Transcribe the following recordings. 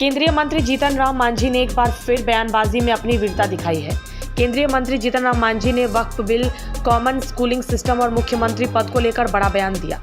केंद्रीय मंत्री जीतन राम मांझी ने एक बार फिर बयानबाजी में अपनी वीरता दिखाई है। केंद्रीय मंत्री जीतन राम मांझी ने वक्फ बिल, कॉमन स्कूलिंग सिस्टम और मुख्यमंत्री पद को लेकर बड़ा बयान दिया।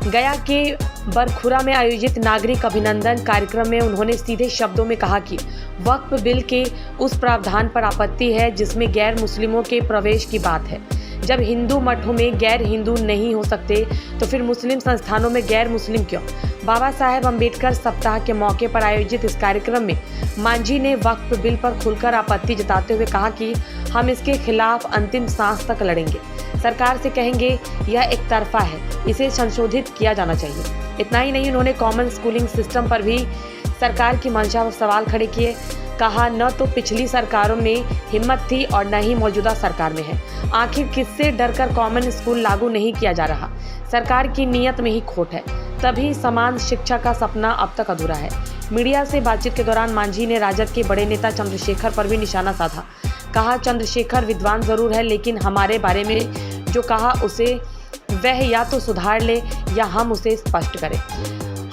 गया के बरखुरा में आयोजित नागरिक अभिनंदन कार्यक्रम में उन्होंने सीधे शब्दों में कहा कि वक्फ बिल के उस प्रावधान पर आपत्ति है जिसमें गैर मुस्लिमों के प्रवेश की बात है। जब हिंदू मठों में गैर हिंदू नहीं हो सकते तो फिर मुस्लिम संस्थानों में गैर मुस्लिम क्यों? बाबा साहेब अम्बेडकर सप्ताह के मौके पर आयोजित इस कार्यक्रम में मांझी ने वक्फ बिल पर खुलकर आपत्ति जताते हुए कहा कि हम इसके खिलाफ अंतिम सांस तक लड़ेंगे। सरकार से कहेंगे यह एक तरफा है, इसे संशोधित किया जाना चाहिए। इतना ही नहीं, उन्होंने कॉमन स्कूलिंग सिस्टम पर भी सरकार की मंशा पर सवाल खड़े किए। कहा, न तो पिछली सरकारों में हिम्मत थी और न ही मौजूदा सरकार में है। आखिर किससे डरकर कॉमन स्कूल लागू नहीं किया जा रहा? सरकार की नीयत में ही खोट है, तभी समान शिक्षा का सपना अब तक अधूरा है। मीडिया से बातचीत के दौरान मांझी ने राजद के बड़े नेता चंद्रशेखर पर भी निशाना साधा। कहा, चंद्रशेखर विद्वान जरूर है, लेकिन हमारे बारे में जो कहा उसे वह या तो सुधार ले या हम उसे स्पष्ट करें।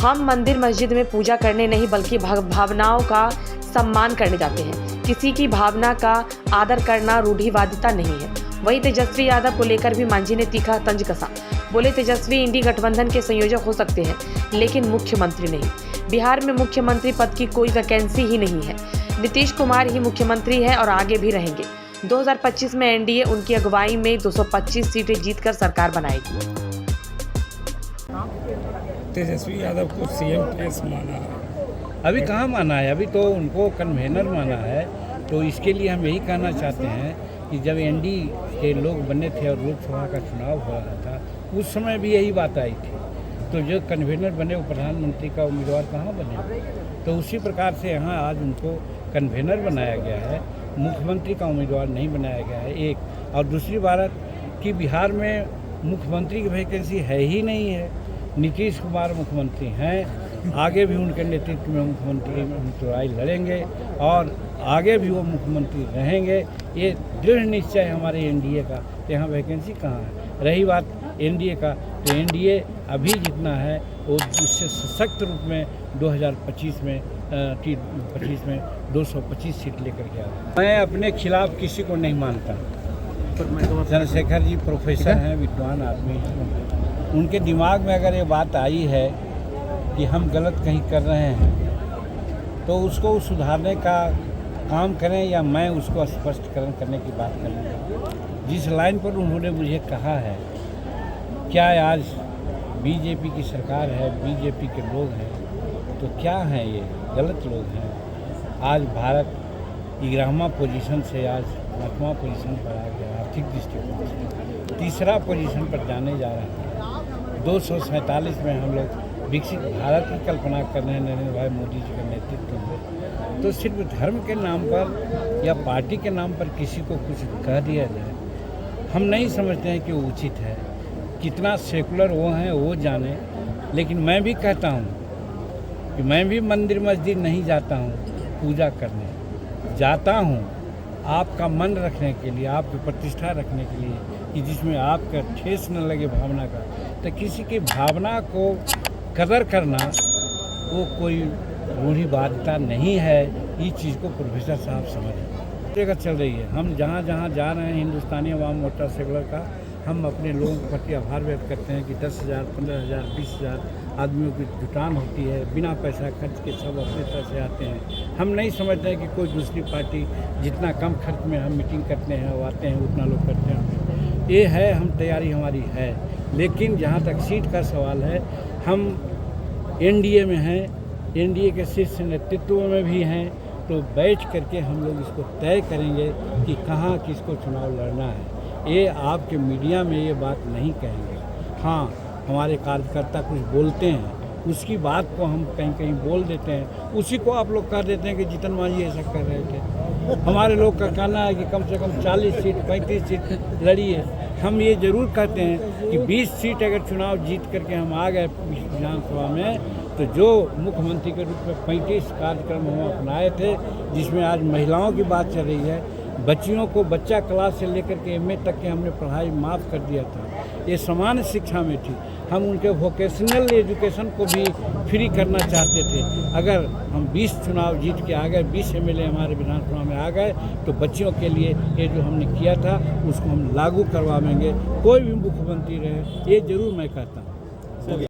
हम मंदिर मस्जिद में पूजा करने नहीं बल्कि भावनाओं का सम्मान करने जाते हैं। किसी की भावना का आदर करना रूढ़िवादिता नहीं है। वहीं तेजस्वी यादव को लेकर भी मांझी ने तीखा तंज कसा। बोले, तेजस्वी इंडी गठबंधन के संयोजक हो सकते हैं लेकिन मुख्यमंत्री नहीं। बिहार में मुख्यमंत्री पद की कोई वैकेंसी ही नहीं है। नीतीश कुमार ही मुख्यमंत्री है और आगे भी रहेंगे। 2025 में एनडीए उनकी अगुवाई में 225 सीटें जीतकर सरकार बनाएगी। तेजस्वी यादव को सीएम प्रेस माना है। अभी कहाँ माना है, अभी तो उनको कन्वेनर माना है। तो इसके लिए हम यही कहना चाहते हैं कि जब एनडी के लोग बने थे और लोकसभा का चुनाव हो रहा था उस समय भी यही बात आई थी। तो जो कन्वेनर बने वो प्रधानमंत्री का उम्मीदवार कहाँ बने? तो उसी प्रकार से यहाँ आज उनको कन्वेनर बनाया गया है, मुख्यमंत्री का उम्मीदवार नहीं बनाया गया है। एक और दूसरी बात कि बिहार में मुख्यमंत्री की वैकेंसी है ही नहीं है। नीतीश कुमार मुख्यमंत्री हैं, आगे भी उनके नेतृत्व में मुख्यमंत्री चुनाव लड़ेंगे और आगे भी वो मुख्यमंत्री रहेंगे। ये दृढ़ निश्चय है हमारे एनडीए का। तो यहाँ वैकेंसी कहाँ है? रही बात एनडीए का, तो एनडीए अभी जितना है वो इससे सशक्त रूप में 2025 में 225 सीट लेकर के आया। मैं अपने खिलाफ किसी को नहीं मानता। चंद्रशेखर जी प्रोफेसर हैं, विद्वान आदमी हैं। उनके दिमाग में अगर ये बात आई है कि हम गलत कहीं कर रहे हैं तो उसको सुधारने का काम करें या मैं उसको स्पष्टीकरण करने की बात करूँगा। जिस लाइन पर उन्होंने मुझे कहा है, क्या आज बीजेपी की सरकार है, बीजेपी के लोग हैं, तो क्या हैं ये? गलत लोग हैं। आज भारत 11वां पोजीशन से आज 8वां पोजीशन पर आ गया। आर्थिक दृष्टिकोण से 3रा पोजीशन पर जाने जा रहे हैं। 247 में हम लोग विकसित भारत की कल्पना कर रहे हैं नरेंद्र भाई मोदी जी के नेतृत्व में। तो सिर्फ धर्म के नाम पर या पार्टी के नाम पर किसी को कुछ कह दिया जाए, हम नहीं समझते हैं कि वो उचित है। कितना सेकुलर वो हैं वो जाने, लेकिन मैं भी कहता हूँ कि मैं भी मंदिर मस्जिद नहीं जाता हूँ पूजा करने, जाता हूँ आपका मन रखने के लिए, आपकी प्रतिष्ठा रखने के लिए कि जिसमें आपका ठेस न लगे भावना का। तो किसी की भावना को कदर करना वो कोई रूढ़िवादिता नहीं है। इस चीज़ को प्रोफेसर साहब समझें। जगह चल रही है, हम जहाँ जहाँ जा रहे हैं हिंदुस्तानी अवाम मोर्चा सेकुलर का, हम अपने लोगों के प्रति आभार व्यक्त करते हैं कि 10,000, 15,000, 20,000 आदमियों की जुटान होती है, बिना पैसा खर्च के सब अपने तरह से आते हैं। हम नहीं समझते हैं कि कोई दूसरी पार्टी जितना कम खर्च में हम मीटिंग करते हैं वो आते हैं उतना लोग करते हैं। ये है, हम तैयारी हमारी है। लेकिन जहाँ तक सीट का सवाल है, हम एनडीए में हैं, एनडीए के शीर्ष नेतृत्व में भी हैं। तो बैठ करके हम लोग इसको तय करेंगे कि कहाँ किसको चुनाव लड़ना है। ये आपके मीडिया में ये बात नहीं कहेंगे। हाँ, हमारे कार्यकर्ता कुछ बोलते हैं, उसकी बात को हम कहीं कहीं बोल देते हैं, उसी को आप लोग कर देते हैं कि जीतन मांझी ऐसा कर रहे थे। हमारे लोग का कहना है कि कम से कम 40 सीट 35 सीट लड़ी है। हम ये ज़रूर कहते हैं कि 20 सीट अगर चुनाव जीत करके हम आ गए विधानसभा में, तो जो मुख्यमंत्री के रूप में 35 कार्यक्रम हम अपनाए थे, जिसमें आज महिलाओं की बात चल रही है, बच्चियों को बच्चा क्लास से लेकर के एमए तक के हमने पढ़ाई माफ़ कर दिया था। ये समान शिक्षा में थी। हम उनके वोकेशनल एजुकेशन को भी फ्री करना चाहते थे। अगर हम 20 चुनाव जीत के आ गए, 20 MLA हमारे विधानसभा में आ गए, तो बच्चियों के लिए ये जो हमने किया था उसको हम लागू करवाएंगे। कोई भी मुख्यमंत्री रहे, ये जरूर मैं कहता हूँ।